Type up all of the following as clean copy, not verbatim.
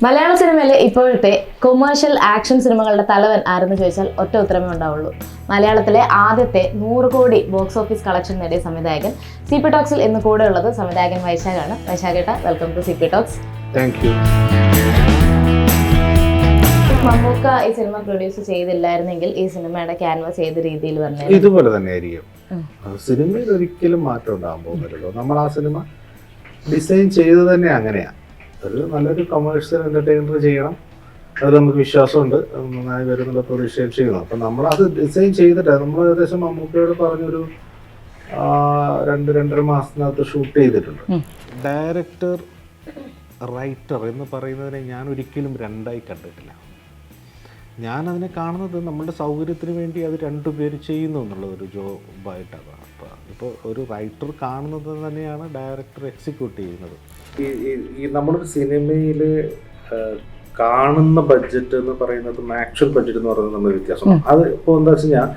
മലയാള സിനിമയിലെ ഇപ്പോഴത്തെ commercial action സിനിമകളുടെ തലവൻ ആരെന്ന് ചോദിച്ചാൽ ഒറ്റ ഉത്തരമേ ഉണ്ടാവുള്ളൂ. മലയാളത്തിലെ ആദ്യത്തെ 100 കോടി ബോക്സ് ഓഫീസ് കളക്ഷൻ നേടിയ സംവിധായകൻ CP ടോക്സിൽ ഇന്ന് കൂടെ ഉള്ളത് സംവിധായകൻ വൈശാഖാണ്. വൈശാഖേട്ട, welcome to CP talks. Thank you. Mammukka ഈ സിനിമ പ്രൊഡ്യൂസ് ചെയ്തില്ലായിരുന്നെങ്കിൽ ഈ സിനിമയുടെ ക്യാൻവാസ് ഏത് രീതിയിൽ വന്നേ? ഇതുപോലെ തന്നെ ആയിരിക്കും. സിനിമയിൽ ഒരിക്കലും മാറ്റം ഉണ്ടാകാൻ പോകുന്നില്ലല്ലോ. നമ്മൾ ആ സിനിമ ഡിസൈൻ ചെയ്ത് തന്നെ അങ്ങനെയാണ്. ഒരു നല്ലൊരു കമേഴ്ഷ്യൽ എന്റർടൈനർ ചെയ്യണം, അത് നമുക്ക് വിശ്വാസമുണ്ട്, നന്നായി വരുന്നുള്ള പ്രതീക്ഷയിൽ ചെയ്യുന്നു. അപ്പം നമ്മളത് ഡിസൈൻ ചെയ്തിട്ട് നമ്മൾ ഏകദേശം മമ്മൂക്കയോട് പറഞ്ഞൊരു 2-2.5 മാസത്തിനകത്ത് ഷൂട്ട് ചെയ്തിട്ടുണ്ട്. ഡയറക്ടർ റൈറ്റർ എന്ന് പറയുന്നതിനെ ഞാൻ ഒരിക്കലും രണ്ടായി കണ്ടിട്ടില്ല. ഞാനതിനെ കാണുന്നത് നമ്മളുടെ സൗകര്യത്തിന് വേണ്ടി അത് രണ്ടുപേര് ചെയ്യുന്നു എന്നുള്ളതൊരു ജോബായിട്ടാണ്. അപ്പോൾ ഇപ്പോൾ ഒരു റൈറ്റർ കാണുന്നത് തന്നെയാണ് ഡയറക്ടർ എക്സിക്യൂട്ട് ചെയ്യുന്നത്. ഈ നമ്മളൊരു സിനിമയിൽ കാണുന്ന ബഡ്ജറ്റ് എന്ന് പറയുന്നതും ആക്ച്വൽ ബഡ്ജറ്റ് എന്ന് പറയുന്നത് നമ്മൾ വ്യത്യാസമാണ്. അത് ഇപ്പോൾ എന്താ വെച്ച് കഴിഞ്ഞാൽ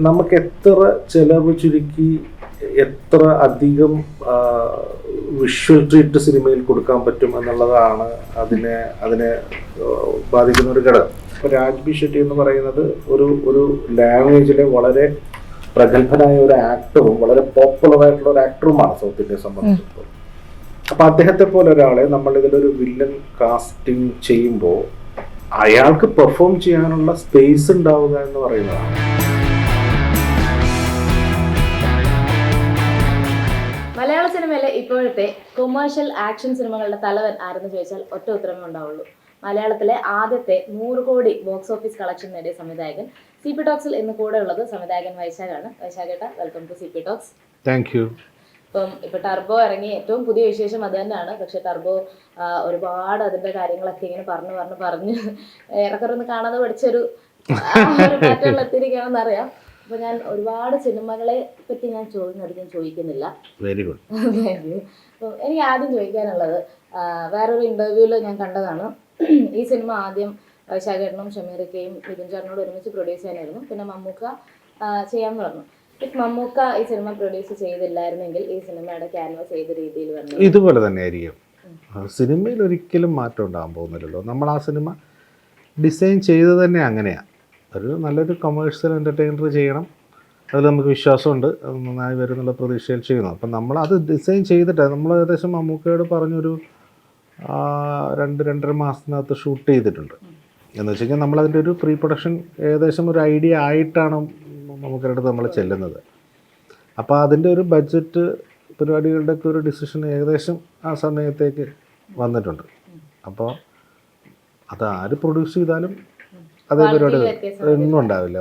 നമുക്ക് എത്ര ചിലവ് ചുരുക്കി എത്ര അധികം വിഷ്വൽ ട്രീറ്റ് സിനിമയിൽ കൊടുക്കാൻ പറ്റും എന്നുള്ളതാണ് അതിനെ ബാധിക്കുന്ന ഒരു ഘടകം. ഇപ്പോൾ രാജ്ബി ഷെട്ടി എന്ന് പറയുന്നത് ഒരു ലാംഗ്വേജിലെ വളരെ പ്രഗത്ഭനായ ഒരു ആക്ടറും വളരെ പോപ്പുലറായിട്ടുള്ള ഒരു ആക്ടറുമാണ് സൗത്ത് ഇന്ത്യയെ സംബന്ധിച്ചിടത്തോളം. അപ്പം അദ്ദേഹത്തെ പോലെ ഒരാളെ നമ്മൾ ഇതിലൊരു വില്ലൻ കാസ്റ്റിംഗ് ചെയ്യുമ്പോൾ അയാൾക്ക് പെർഫോം ചെയ്യാനുള്ള സ്പേസ് ഉണ്ടാവുക എന്ന് പറയുന്നതാണ്. മലയാള സിനിമയിലെ ഇപ്പോഴത്തെ കൊമേഴ്ഷ്യൽ ആക്ഷൻ സിനിമകളുടെ തലവൻ ആരെന്ന് ചോദിച്ചാൽ ഒറ്റ ഉത്തരമേ ഉണ്ടാവുള്ളൂ. മലയാളത്തിലെ ആദ്യത്തെ 100 കോടി ബോക്സ് ഓഫീസ് കളക്ഷൻ നേടിയ സംവിധായകൻ CP ടോക്സിൽ ഇന്ന് കൂടെ ഉള്ളത് സംവിധായകൻ വൈശാഖാണ്. വൈശാഖേട്ട, welcome to CP talks. Thank you. ഇപ്പൊ ടർബോ ഇറങ്ങി, ഏറ്റവും പുതിയ വിശേഷം അത് തന്നെയാണ്. പക്ഷെ ടർബോ ഒരുപാട് അതിന്റെ കാര്യങ്ങളൊക്കെ ഇങ്ങനെ പറഞ്ഞ് ഏറെക്കുറെ ഒന്ന് കാണാതെ പഠിച്ചൊരു പാറ്റേണിൽ എത്തിയിരിക്കുകയാണെന്ന് അറിയാം. അപ്പൊ ഞാൻ ഒരുപാട് സിനിമകളെ പറ്റി ഞാൻ അധികം ചോദിക്കുന്നില്ല. Very good. അപ്പോൾ എനിക്ക് ആദ്യം ചോദിക്കാനുള്ളത്, വേറൊരു ഇന്റർവ്യൂവിൽ ഞാൻ കണ്ടതാണ്, ഈ സിനിമ ആദ്യം വൈശാഖേട്ടനും ഷമീറിക്കയും മിഥുൻ ചേട്ടനോട് ഒരുമിച്ച് പ്രൊഡ്യൂസ് ചെയ്യാനായിരുന്നു. പിന്നെ മമ്മൂക്ക ചെയ്യാമെന്ന് പറഞ്ഞു. മമ്മൂക്ക ഈ സിനിമ പ്രൊഡ്യൂസ് ചെയ്തില്ലായിരുന്നെങ്കിൽ ഈ സിനിമയുടെ ക്യാൻവാസ് ഏത് രീതിയിൽ വന്നു? ഇതുപോലെ തന്നെ ആയിരിക്കും. സിനിമയിൽ ഒരിക്കലും മാറ്റം ഉണ്ടാകാൻ പോകുന്നില്ലല്ലോ. നമ്മൾ ആ സിനിമ ഡിസൈൻ ചെയ്ത് തന്നെ അങ്ങനെയാണ്. ഒരു നല്ലൊരു കമേഴ്ഷ്യൽ എൻ്റർടൈനർ ചെയ്യണം, അതിൽ നമുക്ക് വിശ്വാസമുണ്ട്, അത് നന്നായി വരുന്നുള്ള പ്രതീക്ഷയിൽ ചെയ്യുന്നു. അപ്പം നമ്മളത് ഡിസൈൻ ചെയ്തിട്ട് നമ്മൾ ഏകദേശം മമ്മൂക്കയോട് പറഞ്ഞൊരു 2-2.5 മാസത്തിനകത്ത് ഷൂട്ട് ചെയ്തിട്ടുണ്ട്. എന്ന് വെച്ച് കഴിഞ്ഞാൽ നമ്മളതിൻ്റെ ഒരു പ്രീ പ്രൊഡക്ഷൻ ഏകദേശം ഒരു ഐഡിയ ആയിട്ടാണ് മമ്മൂക്കയുടെ അടുത്ത് നമ്മൾ ചെല്ലുന്നത്. അപ്പോൾ അതിൻ്റെ ഒരു ബഡ്ജറ്റ് പരിപാടികളുടെയൊക്കെ ഒരു ഡിസിഷൻ ഏകദേശം ആ സമയത്തേക്ക് വന്നിട്ടുണ്ട്. അപ്പോൾ അത് ആര് പ്രൊഡ്യൂസ് ചെയ്താലും അതേ പരിപാടി ഒന്നും ഉണ്ടാവില്ല.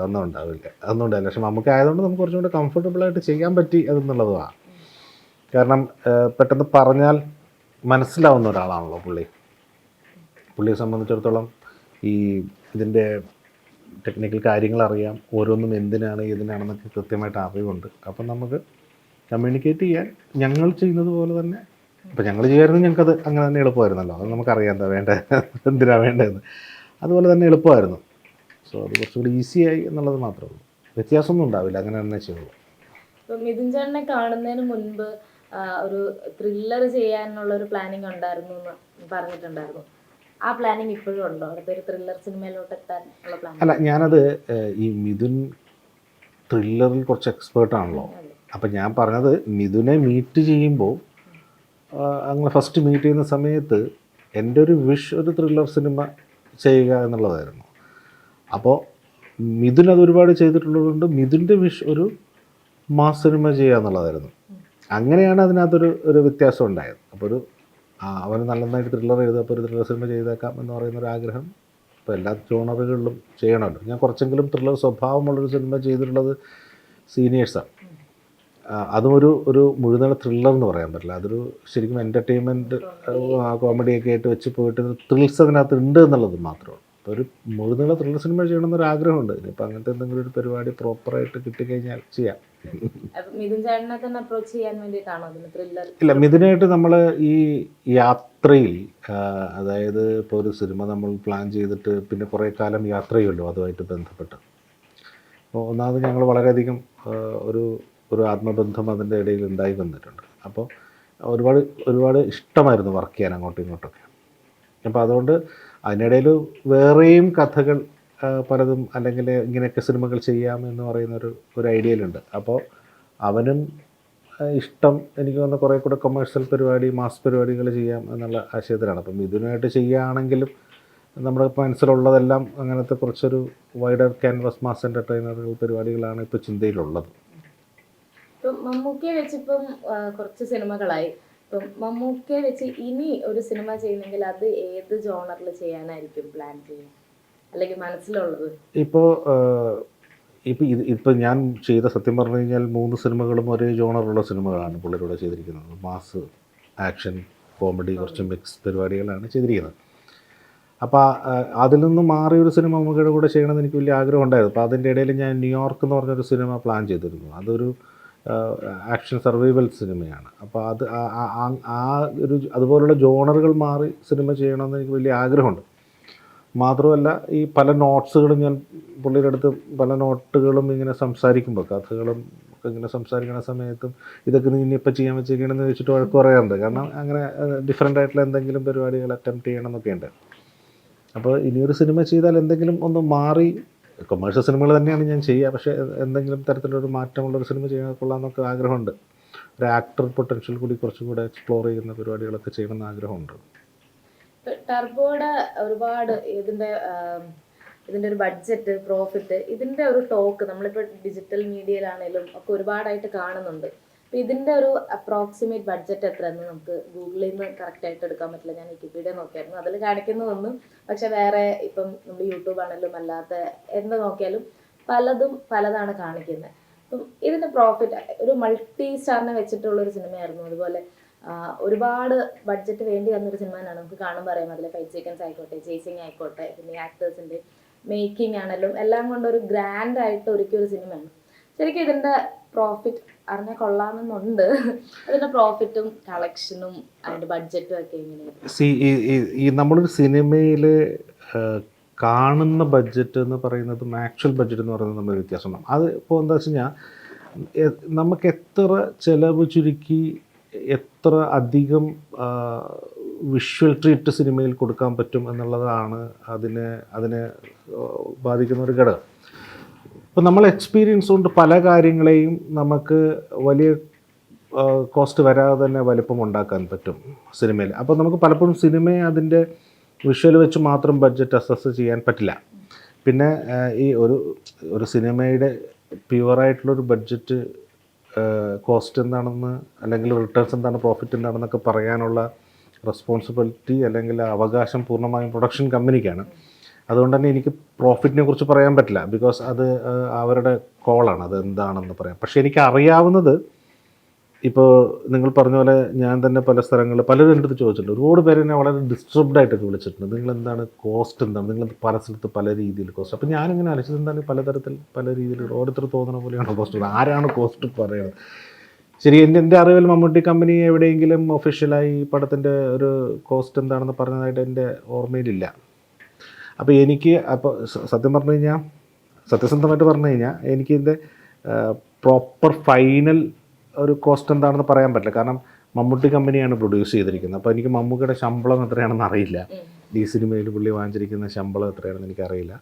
പക്ഷെ നമുക്ക് ആയതുകൊണ്ട് നമുക്ക് കുറച്ചും കൂടെ കംഫർട്ടബിളായിട്ട് ചെയ്യാൻ പറ്റി അതെന്നുള്ളതാണ്. കാരണം പെട്ടെന്ന് പറഞ്ഞാൽ മനസ്സിലാവുന്ന ഒരാളാണല്ലോ പുള്ളിയെ സംബന്ധിച്ചിടത്തോളം. ഈ ഇതിൻ്റെ ടെക്നിക്കൽ കാര്യങ്ങൾ അറിയാം, ഓരോന്നും എന്തിനാണ് ഏതിനാണെന്നൊക്കെ കൃത്യമായിട്ട് അറിവുണ്ട്. അപ്പം നമുക്ക് കമ്മ്യൂണിക്കേറ്റ് ചെയ്യാൻ ഞങ്ങൾ ചെയ്യുന്നത് പോലെ തന്നെ ഇപ്പം ഞങ്ങൾ ചെയ്യായിരുന്നു, ഞങ്ങൾക്കത് അങ്ങനെ തന്നെ എളുപ്പമായിരുന്നല്ലോ. അത് നമുക്കറിയാം എന്താ വേണ്ടത്, എന്തിനാണ് വേണ്ടതെന്ന്. അതുപോലെ തന്നെ എളുപ്പമായിരുന്നു. സോ അത് കുറച്ചുകൂടി ഈസിയായി എന്നുള്ളത് മാത്രമേ ഉള്ളൂ. വ്യത്യാസമൊന്നും ഉണ്ടാവില്ല, അങ്ങനെ തന്നെ ചെയ്യുള്ളൂ. ഇപ്പം മിഥുൻ ചേട്ടനെ കാണുന്നതിന് മുൻപ് ഒരു ത്രില്ലർ ചെയ്യാനുള്ള ഒരു പ്ലാനിങ് ഉണ്ടായിരുന്നു എന്ന് പറഞ്ഞിട്ടുണ്ടായിരുന്നു. ആ പ്ലാനിങ് ഇപ്പോഴും ഉണ്ടോ? അടുത്തൊരു ത്രില്ലർ സിനിമയിലോട്ട് എത്താൻ ഉള്ള പ്ലാൻ? അല്ല, ഞാനത് ഈ മിഥുൻ ത്രില്ലറിൽ കുറച്ച് എക്സ്പേർട്ടാണല്ലോ. അപ്പം ഞാൻ പറഞ്ഞത് മിഥുനെ മീറ്റ് ചെയ്യുമ്പോൾ അങ്ങനെ ഫസ്റ്റ് മീറ്റ് ചെയ്യുന്ന സമയത്ത് എൻ്റെ ഒരു വിഷ് ഒരു ത്രില്ലർ സിനിമ ചെയ്യുക എന്നുള്ളതായിരുന്നു. അപ്പോൾ മിഥുൻ അത് ഒരുപാട് ചെയ്തിട്ടുള്ളതുകൊണ്ട് മിഥുൻ്റെ വിഷ് ഒരു മാസ് സിനിമ ചെയ്യുക എന്നുള്ളതായിരുന്നു. അങ്ങനെയാണ് അതിനകത്തൊരു വ്യത്യാസം ഉണ്ടായത്. അപ്പോൾ അവന് നന്നായിട്ട് ത്രില്ലർ എഴുതുക, ഒരു ത്രില്ലർ സിനിമ ചെയ്തേക്കാം എന്ന് പറയുന്നൊരു ആഗ്രഹം ഇപ്പോൾ എല്ലാ ജോണറുകളിലും ചെയ്യണമല്ലോ. ഞാൻ കുറച്ചെങ്കിലും ത്രില്ലർ സ്വഭാവമുള്ളൊരു സിനിമ ചെയ്തിട്ടുള്ളത് സീനിയേഴ്സാണ്. അതും ഒരു മുഴുനീള ത്രില്ലർ എന്ന് പറയാൻ പറ്റില്ല. അതൊരു ശരിക്കും എൻ്റർടൈൻമെൻറ്റ് കോമഡിയൊക്കെ ആയിട്ട് വെച്ച് പോയിട്ട് ത്രിൽസ് അതിനകത്ത് ഉണ്ട് എന്നുള്ളത് മാത്രമാണ്. അപ്പോൾ ഒരു മുഴുനീള ത്രില്ലർ സിനിമ ചെയ്യണമെന്നൊരു ആഗ്രഹമുണ്ട്. ഇനിയിപ്പോൾ അങ്ങനത്തെ എന്തെങ്കിലും ഒരു പരിപാടി പ്രോപ്പറായിട്ട് കിട്ടിക്കഴിഞ്ഞാൽ ചെയ്യാം. ഇല്ല, മിഥുനായിട്ട് നമ്മൾ ഈ യാത്രയിൽ, അതായത് ഇപ്പോൾ ഒരു സിനിമ നമ്മൾ പ്ലാൻ ചെയ്തിട്ട് പിന്നെ കുറേ കാലം യാത്ര ചെയ്യുമല്ലോ അതുമായിട്ട് ബന്ധപ്പെട്ട്. അപ്പോൾ ഒന്നാമത് ഞങ്ങൾ വളരെയധികം ഒരു ആത്മബന്ധം അതിൻ്റെ ഇടയിൽ ഉണ്ടായി വന്നിട്ടുണ്ട്. അപ്പോൾ ഒരുപാട് ഇഷ്ടമായിരുന്നു വർക്ക് ചെയ്യാൻ അങ്ങോട്ടും ഇങ്ങോട്ടൊക്കെ. അപ്പോൾ അതുകൊണ്ട് അതിനിടയിൽ വേറെയും കഥകൾ പലതും അല്ലെങ്കിൽ ഇങ്ങനെയൊക്കെ സിനിമകൾ ചെയ്യാം എന്ന് പറയുന്ന ഒരു ഐഡിയയിലുണ്ട്. അപ്പോൾ അവനും ഇഷ്ടം എനിക്ക് തോന്നുന്ന കുറേ കൂടെ കൊമേഴ്ഷ്യൽ പരിപാടി, മാസ് പരിപാടികൾ ചെയ്യാം എന്നുള്ള ആശയത്തിലാണ്. അപ്പം ഇതിനായിട്ട് ചെയ്യുകയാണെങ്കിലും നമ്മുടെ മനസ്സിലുള്ളതെല്ലാം അങ്ങനത്തെ കുറച്ചൊരു വൈഡർ ക്യാൻവാസ് മാസ് എൻ്റർടൈനറുകൾ പരിപാടികളാണ് ഇപ്പോൾ ചിന്തയിലുള്ളത്. ഇപ്പം മമ്മൂക്കയെ വെച്ചിപ്പം കുറച്ച് സിനിമകളായി. ഇപ്പം മമ്മൂക്കയെ വെച്ച് ഇനി ഒരു സിനിമ ചെയ്യുന്നെങ്കിൽ അത് ഏത് ജോണറിൽ ചെയ്യാനായിരിക്കും പ്ലാൻ ചെയ്യുക, അല്ലെങ്കിൽ മനസ്സിലുള്ളത്? ഇപ്പോൾ ഞാൻ ചെയ്ത, സത്യം പറഞ്ഞു കഴിഞ്ഞാൽ 3 സിനിമകളും ഒരേ ജോണറുള്ള സിനിമകളാണ് പുള്ളിലൂടെ ചെയ്തിരിക്കുന്നത്. മാസ്, ആക്ഷൻ, കോമഡി, കുറച്ച് മിക്സ് പരിപാടികളാണ് ചെയ്തിരിക്കുന്നത്. അപ്പോൾ അതിൽ നിന്ന് മാറിയൊരു സിനിമ മമ്മൂക്കയുടെ കൂടെ ചെയ്യണമെന്ന് എനിക്ക് വലിയ ആഗ്രഹം ഉണ്ടായിരുന്നു. അപ്പോൾ അതിൻ്റെ ഇടയിൽ ഞാൻ ന്യൂയോർക്ക് എന്ന് പറഞ്ഞൊരു സിനിമ പ്ലാൻ ചെയ്തിരുന്നു. അതൊരു ആക്ഷൻ സർവൈവൽ സിനിമയാണ്. അപ്പോൾ അത് ആ ഒരു അതുപോലുള്ള ജോണറുകൾ മാറി സിനിമ ചെയ്യണമെന്ന് എനിക്ക് വലിയ ആഗ്രഹമുണ്ട്. മാത്രമല്ല ഈ പല നോട്ട്സുകളും ഞാൻ പുള്ളിയുടെ അടുത്ത് പല നോട്ടുകളും ഇങ്ങനെ സംസാരിക്കുമ്പോൾ, കഥകളും ഒക്കെ ഇങ്ങനെ സംസാരിക്കുന്ന സമയത്തും ഇതൊക്കെ നീ ഇനിയിപ്പോൾ ചെയ്യാൻ വെച്ചിരിക്കണമെന്ന് വെച്ചിട്ട് വഴക്ക് പറയാറുണ്ട്. കാരണം അങ്ങനെ ഡിഫറെൻ്റ് ആയിട്ടുള്ള എന്തെങ്കിലും പരിപാടികൾ അറ്റംപ്റ്റ് ചെയ്യണം എന്നൊക്കെ ഉണ്ട്. അപ്പോൾ ഇനിയൊരു സിനിമ ചെയ്താൽ എന്തെങ്കിലും ഒന്ന് മാറി, കൊമേഴ്ഷ്യൽ സിനിമകൾ തന്നെയാണ് ഞാൻ ചെയ്യുക, പക്ഷേ എന്തെങ്കിലും തരത്തിലൊരു മാറ്റമുള്ളൊരു സിനിമ ചെയ്യാൻ കൊള്ളാമെന്നൊക്കെ ആഗ്രഹമുണ്ട്. ഒരു ആക്ടർ പൊട്ടൻഷ്യൽ കൂടി കുറച്ചും കൂടെ എക്സ്പ്ലോർ ചെയ്യുന്ന പരിപാടികളൊക്കെ ചെയ്യണമെന്ന് ആഗ്രഹമുണ്ട്. ടർബോയുടെ ഒരുപാട് ഇതിൻ്റെ ഒരു ബഡ്ജറ്റ്, പ്രോഫിറ്റ്, ഇതിൻ്റെ ഒരു ടോക്ക് നമ്മളിപ്പോൾ ഡിജിറ്റൽ മീഡിയയിലാണെങ്കിലും ഒക്കെ ഒരുപാടായിട്ട് കാണുന്നുണ്ട്. അപ്പോൾ ഇതിൻ്റെ ഒരു അപ്രോക്സിമേറ്റ് ബഡ്ജറ്റ് എത്ര എന്ന് നമുക്ക് ഗൂഗിളിൽ നിന്ന് കറക്റ്റായിട്ട് എടുക്കാൻ പറ്റില്ല. ഞാൻ വിക്കിപീഡിയ നോക്കിയായിരുന്നു, അതിൽ കാണിക്കുന്നതൊന്നും, പക്ഷെ വേറെ ഇപ്പം നമ്മൾ യൂട്യൂബ് ആണെങ്കിലും അല്ലാത്ത എന്ത് നോക്കിയാലും പലതും പലതാണ് കാണിക്കുന്നത്. അപ്പം ഇതിൻ്റെ പ്രോഫിറ്റ് ഒരു മൾട്ടി സ്റ്റാറിനെ വെച്ചിട്ടുള്ളൊരു സിനിമയായിരുന്നു. അതുപോലെ ഒരുപാട് ബഡ്ജറ്റ് വേണ്ടി വന്നൊരു സിനിമ തന്നെയാണ്. നമുക്ക് കാണുമ്പോൾ അറിയാം, അതിലെ ഫൈറ്റ് സീക്വൻസ് ആയിക്കോട്ടെ, ചേസിങ് ആയിക്കോട്ടെ, പിന്നെ ആക്ടേഴ്സിൻ്റെ മേക്കിംഗ് ആണെങ്കിലും എല്ലാം കൊണ്ടൊരു ഗ്രാൻഡ് ആയിട്ട് ഒരുക്കിയൊരു സിനിമയാണ്. ശരിക്കും ഇതിൻ്റെ പ്രോഫിറ്റ് അറിഞ്ഞാൽ കൊള്ളാമെന്നുണ്ട്. അതിൻ്റെ പ്രോഫിറ്റും കളക്ഷനും അതിൻ്റെ ബഡ്ജറ്റും ഒക്കെ എങ്ങനെയാണ്? ഈ നമ്മളൊരു സിനിമയിൽ കാണുന്ന ബഡ്ജറ്റ് എന്ന് പറയുന്നതും ആക്ച്വൽ ബഡ്ജറ്റ് എന്ന് പറയുന്നത് നമ്മൾ വ്യത്യാസമാണ്. അത് ഇപ്പോൾ എന്താ വെച്ച് കഴിഞ്ഞാൽ നമുക്ക് എത്ര ചിലവ് ചുരുക്കി എത്ര അധികം വിഷ്വൽ ട്രീറ്റ് സിനിമയിൽ കൊടുക്കാൻ പറ്റും എന്നുള്ളതാണ് അതിനെ ബാധിക്കുന്ന ഒരു ഘടകം. ഇപ്പം നമ്മൾ എക്സ്പീരിയൻസ് കൊണ്ട് പല കാര്യങ്ങളെയും നമുക്ക് വലിയ കോസ്റ്റ് വരാതെ തന്നെ വലിപ്പം ഉണ്ടാക്കാൻ പറ്റും സിനിമയിൽ. അപ്പോൾ നമുക്ക് പലപ്പോഴും സിനിമയെ അതിൻ്റെ വിഷ്വൽ വെച്ച് മാത്രം ബഡ്ജറ്റ് അസസ് ചെയ്യാൻ പറ്റില്ല. പിന്നെ ഈ ഒരു സിനിമയുടെ പ്യുവറായിട്ടുള്ളൊരു ബഡ്ജറ്റ്, കോസ്റ്റ് എന്താണെന്ന്, അല്ലെങ്കിൽ റിട്ടേൺസ് എന്താണ്, പ്രോഫിറ്റ് എന്താണെന്നൊക്കെ പറയാനുള്ള റെസ്പോൺസിബിലിറ്റി അല്ലെങ്കിൽ അവകാശം പൂർണ്ണമായും പ്രൊഡക്ഷൻ കമ്പനിക്കാണ്. അതുകൊണ്ട് തന്നെ എനിക്ക് പ്രോഫിറ്റിനെ കുറിച്ച് പറയാൻ പറ്റില്ല, ബിക്കോസ് അത് അവരുടെ കോളാണ്, അത് എന്താണെന്ന് പറയാം. പക്ഷേ എനിക്ക് അറിയാവുന്നത്, ഇപ്പോൾ നിങ്ങൾ പറഞ്ഞ പോലെ ഞാൻ തന്നെ പല സ്ഥലങ്ങളിൽ പലരും എൻ്റെ അടുത്ത് ചോദിച്ചിട്ടുണ്ട്. ഒരുപാട് പേര് എന്നെ വളരെ ഡിസ്റ്റർബ്ഡ് ആയിട്ടൊക്കെ വിളിച്ചിട്ടുണ്ട്. നിങ്ങൾ എന്താണ് കോസ്റ്റ്, എന്താണ് നിങ്ങൾ പല സ്ഥലത്ത് പല രീതിയിൽ കോസ്റ്റ്. അപ്പോൾ ഞാനിങ്ങനെ അലച്ചത് എന്താണ്, പലതരത്തിൽ പല രീതിയിൽ ഓരോരുത്തർ തോന്നുന്ന പോലെയാണ് കോസ്റ്റ്. ആരാണ് കോസ്റ്റ് പറയുന്നത്? ശരി, എൻ്റെ അറിവിൽ മമ്മൂട്ടി കമ്പനി എവിടെയെങ്കിലും ഒഫീഷ്യലായി പടത്തിൻ്റെ ഒരു കോസ്റ്റ് എന്താണെന്ന് പറഞ്ഞതായിട്ട് എൻ്റെ ഓർമ്മയിലില്ല. അപ്പോൾ സത്യസന്ധമായിട്ട് പറഞ്ഞു കഴിഞ്ഞാൽ എനിക്കിതിൻ്റെ പ്രോപ്പർ ഫൈനൽ ഒരു കോസ്റ്റ് എന്താണെന്ന് പറയാൻ പറ്റില്ല. കാരണം മമ്മൂട്ടി കമ്പനിയാണ് പ്രൊഡ്യൂസ് ചെയ്തിരിക്കുന്നത്. അപ്പോൾ എനിക്ക് മമ്മൂക്കയുടെ ശമ്പളം എത്രയാണെന്ന് അറിയില്ല. ഈ സിനിമയിൽ പുള്ളി വാങ്ങിച്ചിരിക്കുന്ന ശമ്പളം എത്രയാണെന്ന് എനിക്കറിയില്ല.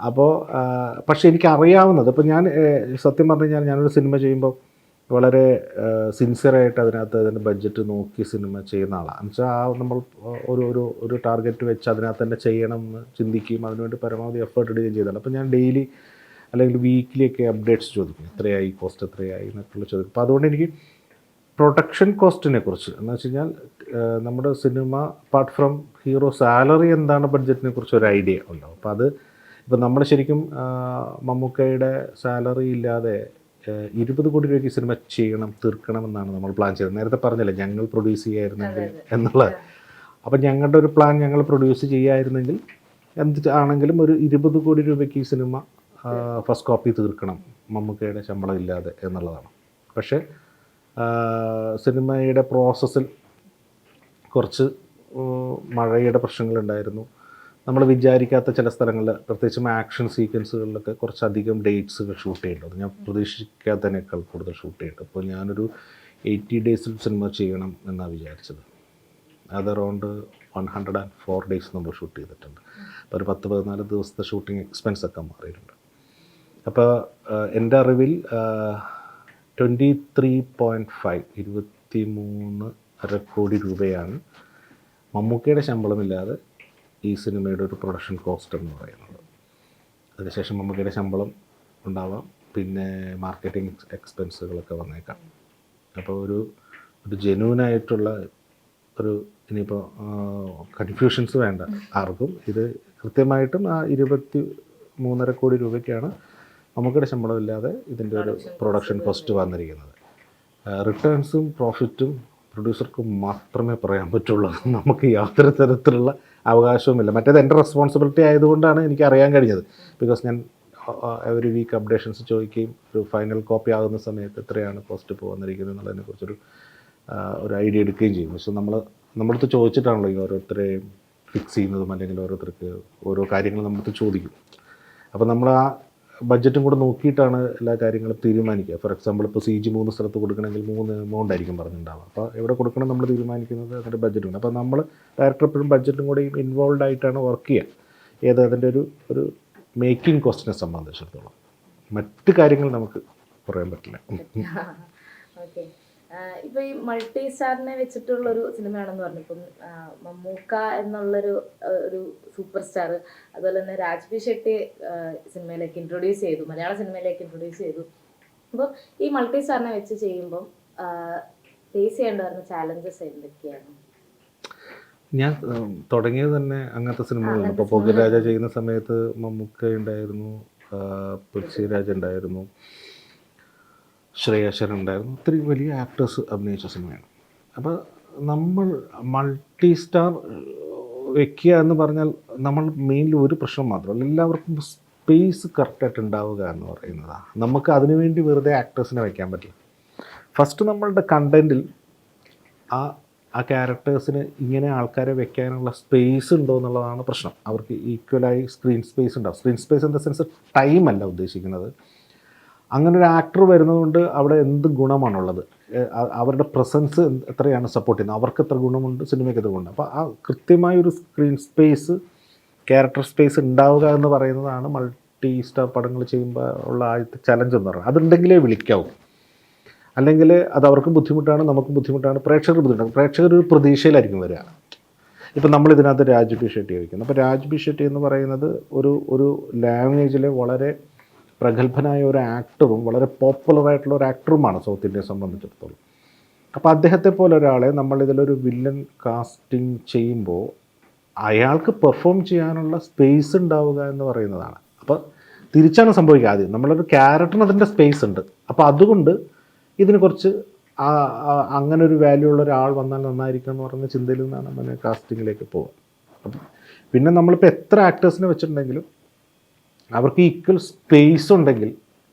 അപ്പോൾ പക്ഷേ എനിക്കറിയാവുന്നത്, ഇപ്പോൾ ഞാൻ സത്യം പറഞ്ഞു കഴിഞ്ഞാൽ ഞാനൊരു സിനിമ ചെയ്യുമ്പോൾ വളരെ സിൻസിയറായിട്ട് അതിൻ്റെ ബഡ്ജറ്റ് നോക്കി സിനിമ ചെയ്യുന്ന ആളാണ്. എന്നുവെച്ചാൽ നമ്മൾ ഒരു ടാർഗറ്റ് വെച്ച് അതിനകത്ത് തന്നെ ചെയ്യണം എന്ന് ചിന്തിക്കുകയും അതിനുവേണ്ടി പരമാവധി എഫേർട്ട് ഇടുകയും ചെയ്തതാണ്. അപ്പോൾ ഞാൻ ഡെയിലി അല്ലെങ്കിൽ വീക്കിലിയൊക്കെ അപ്ഡേറ്റ്സ് ചോദിക്കും, എത്രയായി, കോസ്റ്റ് എത്രയായി എന്നൊക്കെയുള്ള ചോദിക്കും. അപ്പോൾ അതുകൊണ്ട് എനിക്ക് പ്രൊഡക്ഷൻ കോസ്റ്റിനെ കുറിച്ച് എന്ന് വെച്ച് കഴിഞ്ഞാൽ നമ്മുടെ cinema apart from hero salary എന്താണ് ബഡ്ജറ്റിനെ കുറിച്ച് ഒരു ഐഡിയ ഉണ്ടാവും. അപ്പോൾ ഇപ്പോൾ നമ്മൾ ശരിക്കും മമ്മൂക്കയുടെ സാലറി ഇല്ലാതെ 20 കോടി രൂപയ്ക്ക് സിനിമ തീർക്കണമെന്നാണ് നമ്മൾ പ്ലാൻ ചെയ്തത്. നേരത്തെ പറഞ്ഞില്ലേ ഞങ്ങൾ പ്രൊഡ്യൂസ് ചെയ്യായിരുന്നെങ്കിൽ എന്നുള്ളത്. അപ്പം ഞങ്ങളുടെ ഒരു പ്ലാൻ, ഞങ്ങൾ പ്രൊഡ്യൂസ് ചെയ്യായിരുന്നെങ്കിൽ എന്ത് ആണെങ്കിലും ഒരു 20 കോടി രൂപയ്ക്ക് ഈ സിനിമ ഫസ്റ്റ് കോപ്പി തീർക്കണം മമ്മൂക്കയുടെ ശമ്പളം ഇല്ലാതെ എന്നുള്ളതാണ്. പക്ഷേ സിനിമയുടെ പ്രോസസ്സിൽ കുറച്ച് മഴയുടെ പ്രശ്നങ്ങളുണ്ടായിരുന്നു. നമ്മൾ വിചാരിക്കാത്ത ചില സ്ഥലങ്ങളിൽ, പ്രത്യേകിച്ചും ആക്ഷൻ സീക്വൻസുകളിലൊക്കെ കുറച്ചധികം ഡേറ്റ്സുകൾ ഷൂട്ട് ചെയ്യേണ്ടത്, ഞാൻ പ്രതീക്ഷിക്കാത്തതിനേക്കാൾ കൂടുതൽ ഷൂട്ട് ചെയ്യേണ്ടത്. അപ്പോൾ ഞാനൊരു 80 ഡേയ്സിൽ സിനിമ ചെയ്യണം എന്നാണ് വിചാരിച്ചത്. അത് അറൗണ്ട് 104 days നമ്മൾ ഷൂട്ട് ചെയ്തിട്ടുണ്ട്. അപ്പോൾ ഒരു 10-14 ദിവസത്തെ ഷൂട്ടിംഗ് എക്സ്പെൻസ് ഒക്കെ മാറിയിട്ടുണ്ട്. അപ്പോൾ എൻ്റെ അറിവിൽ 23.5 കോടി രൂപയാണ് മമ്മൂക്കയുടെ ശമ്പളമില്ലാതെ ഈ സിനിമയുടെ ഒരു പ്രൊഡക്ഷൻ കോസ്റ്റ് എന്ന് പറയുന്നത്. അതിനുശേഷം മമ്മൂക്കയുടെ ശമ്പളം ഉണ്ടാവാം, പിന്നെ മാർക്കറ്റിംഗ് എക്സ്പെൻസുകളൊക്കെ വന്നേക്കാം. അപ്പോൾ ഒരു ജെന്യൂനായിട്ടുള്ള ഒരു ഇനിയിപ്പോൾ കൺഫ്യൂഷൻസ് വേണ്ട ആർക്കും. ഇത് കൃത്യമായിട്ടും ആ 23.5 കോടി രൂപയ്ക്കാണ് നമുക്കിടെ ശമ്പളമില്ലാതെ ഇതിൻ്റെ ഒരു പ്രൊഡക്ഷൻ കോസ്റ്റ് വന്നിരിക്കുന്നത്. റിട്ടേൺസും പ്രോഫിറ്റും പ്രൊഡ്യൂസർക്ക് മാത്രമേ പറയാൻ പറ്റുള്ളൂ. നമുക്ക് യാതൊരു തരത്തിലുള്ള അവകാശവുമില്ല. മറ്റേത് എൻ്റെ റെസ്പോൺസിബിലിറ്റി ആയതുകൊണ്ടാണ് എനിക്ക് അറിയാൻ കഴിഞ്ഞത്. ബിക്കോസ് ഞാൻ എവറി വീക്ക് അപ്ഡേഷൻസ് ചോദിക്കുകയും ഒരു ഫൈനൽ കോപ്പി ആകുന്ന സമയത്ത് എത്രയാണ് കോസ്റ്റ് ഇപ്പോൾ വന്നിരിക്കുന്നത് എന്നുള്ളതിനെക്കുറിച്ചൊരു ഒരു ഐഡിയ എടുക്കുകയും ചെയ്യും. പക്ഷെ നമ്മളടുത്ത് ചോദിച്ചിട്ടാണല്ലോ ഈ ഓരോരുത്തരെയും ഫിക്സ് ചെയ്യുന്നതും, അല്ലെങ്കിൽ ഓരോരുത്തർക്ക് ഓരോ കാര്യങ്ങൾ നമ്മളടുത്ത് ചോദിക്കും. അപ്പോൾ നമ്മൾ ആ ബഡ്ജറ്റും കൂടെ നോക്കിയിട്ടാണ് എല്ലാ കാര്യങ്ങളും തീരുമാനിക്കുക. ഫോർ എക്സാമ്പിൾ ഇപ്പോൾ CG 3 സ്ഥലത്ത് കൊടുക്കണമെങ്കിൽ 3 എമൗണ്ട് ആയിരിക്കും പറഞ്ഞിട്ടുണ്ടാവുക. അപ്പോൾ എവിടെ കൊടുക്കണം നമ്മൾ തീരുമാനിക്കുന്നത് അതിൻ്റെ ബഡ്ജറ്റുണ്ട്. അപ്പോൾ നമ്മൾ ഡയറക്ടർ എപ്പോഴും ബഡ്ജറ്റും കൂടെ ഇൻവോൾവ് ആയിട്ടാണ് വർക്ക് ചെയ്യുക. അതിൻ്റെ ഒരു മേക്കിംഗ് കോസ്റ്റിനെ സംബന്ധിച്ചിടത്തോളം. മറ്റ് കാര്യങ്ങൾ നമുക്ക് പറയാൻ പറ്റില്ല. ഓക്കെ, ഇപ്പോൾ ഈ മൾട്ടി സ്റ്റാറിനെ വെച്ചിട്ടുള്ളൊരു സിനിമയാണെന്ന് പറഞ്ഞു. ഇപ്പം മമ്മൂക്ക എന്നുള്ളൊരു സൂപ്പർ സ്റ്റാർ, അതുപോലെ തന്നെ രാജ്ബി ഷെട്ടി സിനിമയിലേക്ക് ഇൻട്രൊഡ്യൂസ് ചെയ്തു, മലയാള സിനിമയിലേക്ക് ഇൻട്രൊഡ്യൂസ് ചെയ്തു. അപ്പം ഈ മൾട്ടി സ്റ്റാറിനെ വെച്ച് ചെയ്യുമ്പം ഫേസ് ചെയ്യേണ്ടി വരുന്ന ചാലഞ്ചസ് എന്തൊക്കെയാണ്? ഞാൻ തുടങ്ങിയത് തന്നെ അങ്ങനത്തെ സിനിമകളാണ്. ഇപ്പോൾ പൊതുരാജ ചെയ്യുന്ന സമയത്ത് മമ്മൂക്ക ഉണ്ടായിരുന്നു, പൃഥ്വിരാജ് ഉണ്ടായിരുന്നു, ശ്രേയാശർ ഉണ്ടായിരുന്നു. ഒത്തിരി വലിയ ആക്ടേഴ്സ് അഭിനയിച്ച സിനിമയാണ്. അപ്പോൾ നമ്മൾ മൾട്ടി സ്റ്റാർ വെക്കുക എന്ന് പറഞ്ഞാൽ നമ്മൾ മെയിൻലി ഒരു പ്രശ്നം മാത്രമല്ല, എല്ലാവർക്കും സ്പേസ് കറക്റ്റായിട്ട് ഉണ്ടാവുക എന്ന് പറയുന്നതാണ്. നമുക്ക് അതിനുവേണ്ടി വെറുതെ ആക്ടേഴ്സിനെ വയ്ക്കാൻ പറ്റില്ല. ഫസ്റ്റ് നമ്മളുടെ കണ്ടൻറ്റിൽ ആ ക്യാരക്ടേഴ്സിന് ഇങ്ങനെ ആൾക്കാരെ വെക്കാനുള്ള സ്പേസ് ഉണ്ടോ എന്നുള്ളതാണ് പ്രശ്നം. അവർക്ക് ഈക്വലായി സ്ക്രീൻ സ്പേസ് ഉണ്ടാവും. Screen space in the sense ടൈമല്ല ഉദ്ദേശിക്കുന്നത്. അങ്ങനെ ഒരു ആക്ടർ വരുന്നതുകൊണ്ട് അവിടെ എന്ത് ഗുണമാണുള്ളത്, അവരുടെ പ്രസൻസ് എത്രയാണ് സപ്പോർട്ട് ചെയ്യുന്നത്, അവർക്ക് എത്ര ഗുണമുണ്ട്, സിനിമയ്ക്ക് എത്ര ഗുണമുണ്ട്. അപ്പോൾ ആ കൃത്യമായൊരു സ്ക്രീൻ സ്പേസ്, ക്യാരക്ടർ സ്പേസ് ഉണ്ടാവുക എന്ന് പറയുന്നതാണ് മൾട്ടി സ്റ്റാർ പടങ്ങൾ ചെയ്യുമ്പോൾ ഉള്ള ആദ്യത്തെ ചലഞ്ച് എന്ന് പറയുന്നത്. അതുണ്ടെങ്കിലേ വിളിക്കാവൂ. അല്ലെങ്കിൽ അത് അവർക്ക് ബുദ്ധിമുട്ടാണ്, നമുക്ക് ബുദ്ധിമുട്ടാണ്, പ്രേക്ഷകർ ബുദ്ധിമുട്ടാണ്. പ്രേക്ഷകർ ഒരു പ്രതീക്ഷയിലായിരിക്കും വരിക. ഇപ്പം നമ്മളിതിനകത്ത് രാജ്ബി ഷെട്ടി വയ്ക്കുന്നു. അപ്പോൾ രാജ്ബി ഷെട്ടി എന്ന് പറയുന്നത് ഒരു ലാംഗ്വേജിലെ വളരെ പ്രഗത്ഭനായ ഒരു ആക്ടറും വളരെ പോപ്പുലറായിട്ടുള്ള ഒരു ആക്ടറുമാണ് സൗത്ത് ഇന്ത്യയെ സംബന്ധിച്ചിടത്തോളം. അപ്പോൾ അദ്ദേഹത്തെ പോലെ ഒരാളെ നമ്മളിതിലൊരു വില്ലൻ കാസ്റ്റിംഗ് ചെയ്യുമ്പോൾ അയാൾക്ക് പെർഫോം ചെയ്യാനുള്ള സ്പേസ് ഉണ്ടാവുക എന്ന് പറയുന്നതാണ്. അപ്പോൾ തിരിച്ചാണ് സംഭവിക്കുക. ആദ്യം നമ്മളൊരു ക്യാരക്ടറിന് അതിൻ്റെ സ്പേസ് ഉണ്ട്. അപ്പോൾ അതുകൊണ്ട് ഇതിന് കുറച്ച് അങ്ങനെ ഒരു വാല്യൂ ഉള്ള ഒരാൾ വന്നാൽ നന്നായിരിക്കും എന്ന് പറയുന്ന ചിന്തയിൽ നിന്നാണ് നമ്മൾ കാസ്റ്റിങ്ങിലേക്ക് പോകുക. അപ്പം പിന്നെ നമ്മളിപ്പോൾ എത്ര ആക്ടേഴ്സിനെ വെച്ചിട്ടുണ്ടെങ്കിലും അവർക്ക് ഈക്വൽ സ്പേസ് ഉണ്ടെങ്കിൽ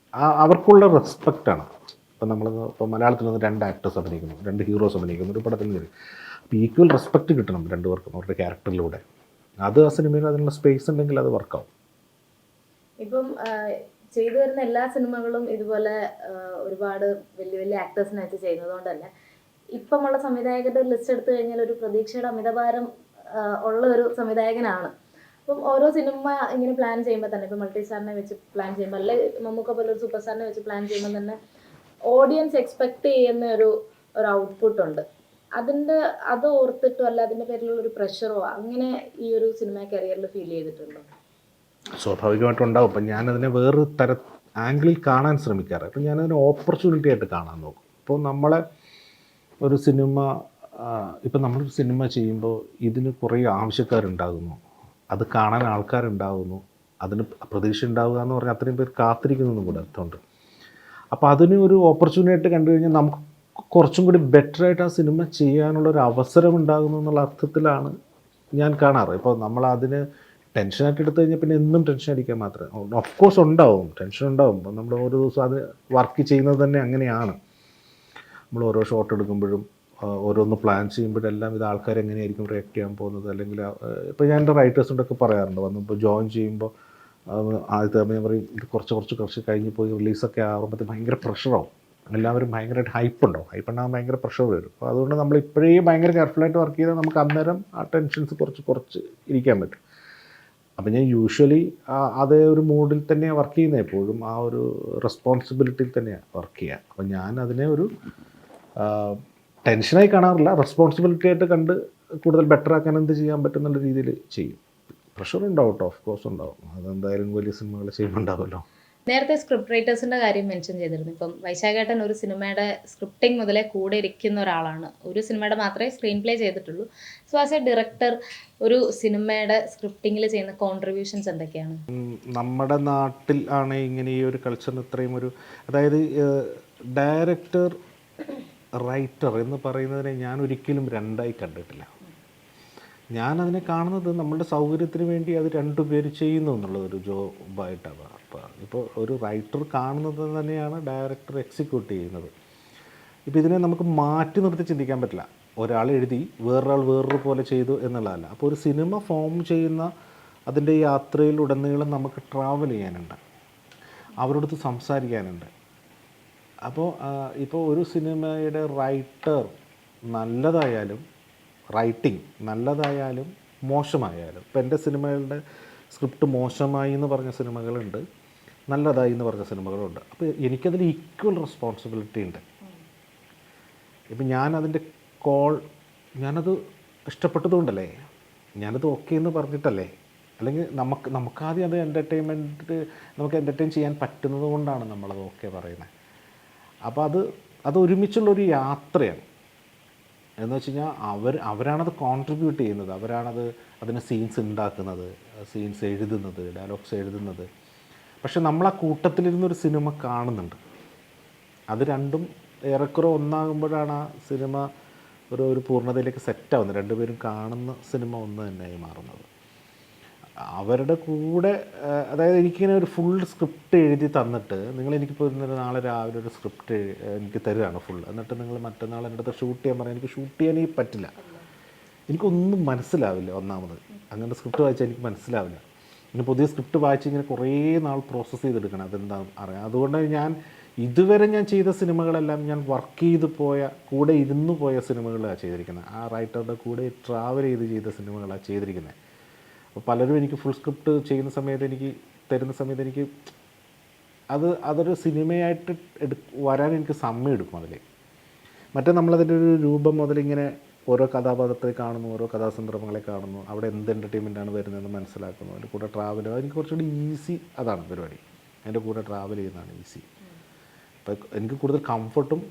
അവർക്കുള്ള റെസ്പെക്റ്റാണ്. ഇപ്പം ഇപ്പോൾ മലയാളത്തിൽ നിന്ന് 2 ആക്ടേഴ്സ് അഭിനയിക്കുന്നു, 2 ഹീറോസ് അഭിനയിക്കുന്നു ഒരു പടത്തിൽ നിന്ന്. അപ്പോൾ ഈക്വൽ റെസ്പെക്റ്റ് കിട്ടണം രണ്ടുപേർക്കും അവരുടെ ക്യാരക്ടറിലൂടെ. അത് ആ സിനിമയിൽ അതിനുള്ള സ്പേസ് ഉണ്ടെങ്കിൽ അത് വർക്കാവും. ഇപ്പം ചെയ്തു വരുന്ന എല്ലാ സിനിമകളും ഇതുപോലെ ഒരുപാട് വലിയ വലിയ ആക്ടേഴ്സിനെ വെച്ച് ചെയ്യുന്നതുകൊണ്ട് തന്നെ ഇപ്പമുള്ള സംവിധായകരുടെ ലിസ്റ്റ് എടുത്തു കഴിഞ്ഞാൽ ഒരു പ്രതീക്ഷയുടെ അമിതഭാരം ഉള്ള ഒരു സംവിധായകനാണ്. അപ്പം ഓരോ സിനിമ ഇങ്ങനെ പ്ലാൻ ചെയ്യുമ്പോൾ തന്നെ, ഇപ്പം മൾട്ടി സ്റ്റാറിനെ വെച്ച് പ്ലാൻ ചെയ്യുമ്പോൾ, അല്ലെങ്കിൽ മമ്മൂക്ക പോലെ ഒരു സൂപ്പർ സ്റ്റാറിനെ വെച്ച് പ്ലാൻ ചെയ്യുമ്പോൾ തന്നെ ഓഡിയൻസ് എക്സ്പെക്ട് ചെയ്യുന്ന ഒരു ഔട്ട്പുട്ട് ഉണ്ട്. അത് ഓർത്തിട്ടോ അല്ല അതിൻ്റെ പേരിലുള്ള ഒരു പ്രഷറോ അങ്ങനെ ഈ ഒരു സിനിമ കരിയറിൽ ഫീൽ ചെയ്തിട്ടുണ്ടോ? സ്വാഭാവികമായിട്ടും ഉണ്ടാവും. അപ്പം ഞാനതിനെ വേറൊരു ആംഗിളിൽ കാണാൻ ശ്രമിക്കാറ്. അപ്പം ഞാനതിനെ ഓപ്പർച്യൂണിറ്റി ആയിട്ട് കാണാൻ നോക്കും. ഇപ്പോൾ നമ്മളെ ഒരു സിനിമ ഇപ്പം നമ്മളൊരു സിനിമ ചെയ്യുമ്പോൾ ഇതിന് കുറേ ആവശ്യക്കാരുണ്ടാകുന്നു, അത് കാണാൻ ആൾക്കാരുണ്ടാകുന്നു, അതിന് പ്രതീക്ഷ ഉണ്ടാവുക എന്ന് പറഞ്ഞാൽ അത്രയും പേർ കാത്തിരിക്കുന്നതും കൂടെ അർത്ഥമുണ്ട്. അപ്പോൾ അതിന് ഒരു ഓപ്പർച്യൂണിറ്റി ആയിട്ട് കണ്ടു കഴിഞ്ഞാൽ നമുക്ക് കുറച്ചും കൂടി ബെറ്ററായിട്ട് ആ സിനിമ ചെയ്യാനുള്ളൊരു അവസരം ഉണ്ടാകുന്നു എന്നുള്ള അർത്ഥത്തിലാണ് ഞാൻ കാണാറ്. ഇപ്പോൾ നമ്മളതിന് ടെൻഷനായിട്ട് എടുത്തു കഴിഞ്ഞാൽ പിന്നെ എന്നും ടെൻഷൻ അടിക്കാൻ മാത്രമേ, ഓഫ് കോഴ്സ് ഉണ്ടാവും, ടെൻഷൻ ഉണ്ടാവും. നമ്മൾ ഓരോ ദിവസം അത് വർക്ക് ചെയ്യുന്നത് തന്നെ അങ്ങനെയാണ്. നമ്മൾ ഓരോ ഷോട്ട് എടുക്കുമ്പോഴും ഓരോന്ന് പ്ലാൻ ചെയ്യുമ്പോഴെല്ലാം ഇത് ആൾക്കാർ എങ്ങനെയായിരിക്കും റിയാക്ട് ചെയ്യാൻ പോകുന്നത്, അല്ലെങ്കിൽ ഇപ്പോൾ ഞാൻ എൻ്റെ റൈറ്റേഴ്സിൻ്റെയൊക്കെ പറയാറുണ്ട്, വന്നിപ്പോൾ ജോയിൻ ചെയ്യുമ്പോൾ ആദ്യത്തെ ഞാൻ പറയും ഇത് കുറച്ച് കഴിഞ്ഞ് പോയി റിലീസൊക്കെ ആകുമ്പോഴത്തേക്ക് ഭയങ്കര പ്രഷറാവും. എല്ലാവരും ഭയങ്കരമായിട്ട് ഹൈപ്പുണ്ടാവും. ഹൈപ്പുണ്ടാകാൻ ഭയങ്കര പ്രഷർ വരും. അപ്പോൾ അതുകൊണ്ട് നമ്മൾ ഇപ്പോഴേ ഭയങ്കര കെയർഫുള്ളായിട്ട് വർക്ക് ചെയ്താൽ നമുക്ക് അന്നേരം ആ ടെൻഷൻസ് കുറച്ച് ഇരിക്കാൻ പറ്റും. അപ്പോൾ ഞാൻ യൂഷ്വലി അതേ ഒരു മൂഡിൽ തന്നെയാണ് വർക്ക് ചെയ്യുന്നത്. എപ്പോഴും ആ ഒരു റെസ്പോൺസിബിലിറ്റിയിൽ തന്നെയാണ് വർക്ക് ചെയ്യുക. അപ്പോൾ ഞാൻ അതിനെ ഒരു ടെൻഷനായി കാണാറില്ല, റെസ്പോൺസിബിലിറ്റി ആയിട്ട് കണ്ട് കൂടുതൽ ബെറ്റർ ആക്കാൻ എന്ത് ചെയ്യാൻ പറ്റുന്നുള്ള രീതിയിൽ ചെയ്യും. പ്രഷർ ഉണ്ടാവും കേട്ടോ, ഓഫ് കോഴ്സ് ഉണ്ടാവും. അതെന്തായാലും വലിയ സിനിമകൾ ചെയ്യുമ്പോൾ ഉണ്ടാവുമല്ലോ. നേരത്തെ സ്ക്രിപ്റ്റ് റൈറ്റേഴ്സിൻ്റെ കാര്യം മെൻഷൻ ചെയ്തിരുന്നു. ഇപ്പം വൈശാഖേട്ടൻ ഒരു സിനിമയുടെ സ്ക്രിപ്റ്റിംഗ് മുതലേ കൂടെ ഇരിക്കുന്ന ഒരാളാണ്. ഒരു സിനിമയുടെ മാത്രമേ സ്ക്രീൻ പ്ലേ ചെയ്തിട്ടുള്ളൂ. സോ ആസ് എ ഡയറക്ടർ ഒരു സിനിമയുടെ സ്ക്രിപ്റ്റിങ്ങിൽ ചെയ്യുന്ന കോൺട്രിബ്യൂഷൻസ് എന്തൊക്കെയാണ്? നമ്മുടെ നാട്ടിൽ ആണ് ഇങ്ങനെ ഈ ഒരു കൾച്ചറിന് ഇത്രയും ഒരു, അതായത് ഡയറക്ടർ റൈറ്റർ എന്ന് പറയുന്നതിനെ ഞാൻ ഒരിക്കലും രണ്ടായി കണ്ടിട്ടില്ല. ഞാനതിനെ കാണുന്നത് നമ്മളുടെ സൗകര്യത്തിന് വേണ്ടി അത് രണ്ടുപേര് ചെയ്യുന്നു എന്നുള്ളതൊരു ജോബായിട്ടാണ്. ഇപ്പോൾ ഒരു റൈറ്റർ കാണുന്നത് തന്നെയാണ് ഡയറക്ടർ എക്സിക്യൂട്ട് ചെയ്യുന്നത്. ഇപ്പോൾ ഇതിനെ നമുക്ക് മാറ്റി നിർത്തി ചിന്തിക്കാൻ പറ്റില്ല. ഒരാൾ എഴുതി വേറൊരാൾ വേറൊരു പോലെ ചെയ്തു എന്നുള്ളതല്ല. അപ്പോൾ ഒരു സിനിമ ഫോം ചെയ്യുന്ന അതിൻ്റെ യാത്രയിൽ ഉടനീളം നമുക്ക് ട്രാവൽ ചെയ്യാനുണ്ട്, അവരോടത്ത് സംസാരിക്കാനുണ്ട്. അപ്പോൾ ഇപ്പോൾ ഒരു സിനിമയുടെ റൈറ്റർ നല്ലതായാലും, റൈറ്റിംഗ് നല്ലതായാലും മോശമായാലും, ഇപ്പോൾ എൻ്റെ സിനിമകളുടെ സ്ക്രിപ്റ്റ് മോശമായി എന്ന് പറഞ്ഞ സിനിമകളുണ്ട്, നല്ലതായി എന്ന് പറഞ്ഞ സിനിമകളുണ്ട്. അപ്പോൾ എനിക്കതിൽ ഈക്വൽ റെസ്പോൺസിബിലിറ്റി ഉണ്ട്. ഇപ്പം ഞാനതിൻ്റെ ഞാനത് ഇഷ്ടപ്പെട്ടതുകൊണ്ടല്ലേ, ഞാനത് ഓക്കെ എന്ന് പറഞ്ഞിട്ടല്ലേ, അല്ലെങ്കിൽ നമുക്കാദ്യം അത് നമുക്ക് എൻ്റർടൈൻ ചെയ്യാൻ പറ്റുന്നത് കൊണ്ടാണ് നമ്മളത് ഓക്കെ പറയുന്നത്. അപ്പോൾ അത് ഒരുമിച്ചുള്ളൊരു യാത്രയാണ്. എന്ന് വെച്ച് കഴിഞ്ഞാൽ അവരാണത് കോൺട്രിബ്യൂട്ട് ചെയ്യുന്നത്, അതിന് സീൻസ് ഉണ്ടാക്കുന്നത്, സീൻസ് എഴുതുന്നത്, ഡയലോഗ്സ് എഴുതുന്നത്. പക്ഷെ നമ്മൾ ആ കൂട്ടത്തിലിരുന്നൊരു സിനിമ കാണുന്നുണ്ട്. അത് രണ്ടും ഏറെക്കുറെ ഒന്നാകുമ്പോഴാണ് ആ സിനിമ ഒരു പൂർണ്ണതയിലേക്ക് സെറ്റാവുന്നത്. രണ്ടുപേരും കാണുന്ന സിനിമ ഒന്ന് തന്നെയായി മാറുന്നത്. അവരുടെ കൂടെ, അതായത് എനിക്കിങ്ങനെ ഒരു ഫുൾ സ്ക്രിപ്റ്റ് എഴുതി തന്നിട്ട് എനിക്കിപ്പോൾ ഇന്നലെ നാളെ രാവിലെ ഒരു സ്ക്രിപ്റ്റ് എനിക്ക് തരുകയാണ് ഫുൾ, എന്നിട്ട് നിങ്ങൾ മറ്റന്നാൾ എൻ്റെ അടുത്ത് ഷൂട്ട് ചെയ്യാൻ പറയാൻ, എനിക്ക് ഷൂട്ട് ചെയ്യാനേ പറ്റില്ല. എനിക്കൊന്നും മനസ്സിലാവില്ല. ഒന്നാമത് അങ്ങനെ സ്ക്രിപ്റ്റ് വായിച്ചാൽ എനിക്ക് മനസ്സിലാവില്ല. ഇനി പുതിയ സ്ക്രിപ്റ്റ് വായിച്ച് ഇങ്ങനെ കുറേ നാൾ പ്രോസസ്സ് ചെയ്തെടുക്കണം, അതെന്താണെന്ന് അറിയാം. അതുകൊണ്ട് ഞാൻ ഇതുവരെ ചെയ്ത സിനിമകളെല്ലാം ഞാൻ വർക്ക് ചെയ്ത് കൂടെ ഇരുന്ന് പോയ സിനിമകളാണ് ചെയ്തിരിക്കുന്നത്. ആ റൈറ്ററുടെ കൂടെ ട്രാവൽ ചെയ്ത സിനിമകളാണ് ചെയ്തിരിക്കുന്നത്. അപ്പോൾ പലരും എനിക്ക് ഫുൾ സ്ക്രിപ്റ്റ് ചെയ്യുന്ന സമയത്ത് തരുന്ന സമയത്ത് എനിക്ക് അതൊരു സിനിമയായിട്ട് വരാൻ എനിക്ക് സമയം എടുക്കും അതിൽ. മറ്റേ നമ്മളതിൻ്റെ ഒരു രൂപം മുതലിങ്ങനെ ഓരോ കഥാപാത്രത്തെ കാണുന്നു, ഓരോ കഥാസന്ദർഭങ്ങളെ കാണുന്നു, അവിടെ എന്ത് എൻ്റർടൈൻമെൻറ്റാണ് വരുന്നതെന്ന് മനസ്സിലാക്കുന്നു, അതിൻ്റെ കൂടെ ട്രാവൽ, എനിക്ക് കുറച്ചുകൂടി ഈസി അതാണ് പരിപാടി. അതിൻ്റെ കൂടെ ട്രാവൽ ചെയ്യുന്നതാണ് ഈസി. അപ്പോൾ എനിക്ക് കൂടുതൽ കംഫർട്ടും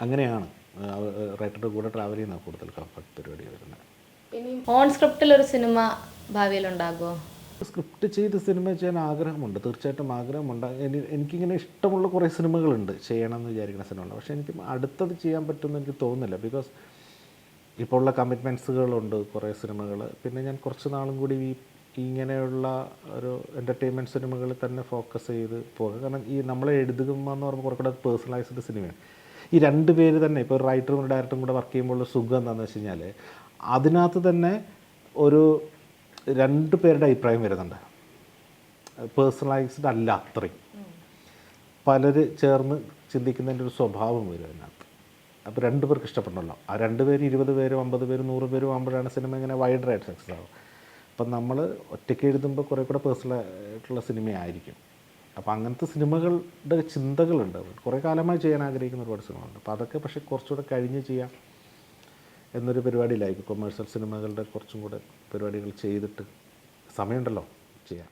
അങ്ങനെയാണ്, റൈറ്ററുടെ കൂടെ ട്രാവൽ ചെയ്യുന്ന കൂടുതൽ കംഫർട്ട് പരിപാടി വരുന്നത്. ഓൺ സ്ക്രിപ്റ്റിൽ ഒരു സിനിമ ഭാവിയിൽ ഉണ്ടാകുമോ? സ്ക്രിപ്റ്റ് ചെയ്ത് സിനിമ ചെയ്യാൻ ആഗ്രഹമുണ്ട്, തീർച്ചയായിട്ടും ആഗ്രഹമുണ്ട്. എനിക്കിങ്ങനെ ഇഷ്ടമുള്ള കുറേ സിനിമകളുണ്ട്, ചെയ്യണമെന്ന് വിചാരിക്കുന്ന സിനിമകൾ. പക്ഷേ എനിക്ക് അടുത്തത് ചെയ്യാൻ പറ്റുമെന്ന് എനിക്ക് തോന്നുന്നില്ല. ബിക്കോസ് ഇപ്പോൾ ഉള്ള കമ്മിറ്റ്മെൻറ്റ്സുകളുണ്ട് കുറേ സിനിമകൾ. പിന്നെ ഞാൻ കുറച്ച് നാളും കൂടി ഇങ്ങനെയുള്ള ഒരു എൻ്റർടൈൻമെൻറ്റ് സിനിമകളിൽ തന്നെ ഫോക്കസ് ചെയ്ത് പോകുക. കാരണം ഈ നമ്മളെ എഴുതുമ്പോൾ എന്ന് പറയുമ്പോൾ കുറേ കൂടെ പേഴ്സണലൈസ്ഡ് സിനിമയാണ്. ഈ രണ്ട് പേര് തന്നെ, ഇപ്പോൾ റൈറ്ററും ഡയറക്ടറും കൂടെ വർക്ക് ചെയ്യുമ്പോൾ സുഖം എന്താണെന്ന് വെച്ച് കഴിഞ്ഞാൽ അതിനകത്ത് തന്നെ ഒരു രണ്ട് പേരുടെ അഭിപ്രായം വരുന്നുണ്ട്. പേഴ്സണലൈസ്ഡ് അല്ല അത്രയും, പലർ ചേർന്ന് ചിന്തിക്കുന്നതിൻ്റെ ഒരു സ്വഭാവം വരും അതിനകത്ത്. അപ്പോൾ രണ്ട് പേർക്ക് ഇഷ്ടപ്പെടണമല്ലോ. ആ 2 പേര് 20 പേരും 50 പേരും 100 പേരും ആകുമ്പോഴാണ് സിനിമ ഇങ്ങനെ വൈഡറായിട്ട് സക്സസ് ആവും. അപ്പം നമ്മൾ ഒറ്റയ്ക്ക് എഴുതുമ്പോൾ കുറേ കൂടെ പേഴ്സണലായിട്ടുള്ള സിനിമയായിരിക്കും. അപ്പോൾ അങ്ങനത്തെ സിനിമകളുടെ ചിന്തകളുണ്ട്. കുറേ കാലമായി ചെയ്യാൻ ആഗ്രഹിക്കുന്ന ഒരുപാട് സിനിമകളുണ്ട്. അപ്പോൾ അതൊക്കെ പക്ഷേ കുറച്ചുകൂടെ കഴിഞ്ഞ് ചെയ്യാം എന്നൊരു പരിപാടിയിലായിരിക്കും. കൊമേഴ്സ്യൽ സിനിമകളുടെ കുറച്ചും കൂടെ പരിപാടികൾ ചെയ്തിട്ട് സമയമുണ്ടല്ലോ ചെയ്യാം.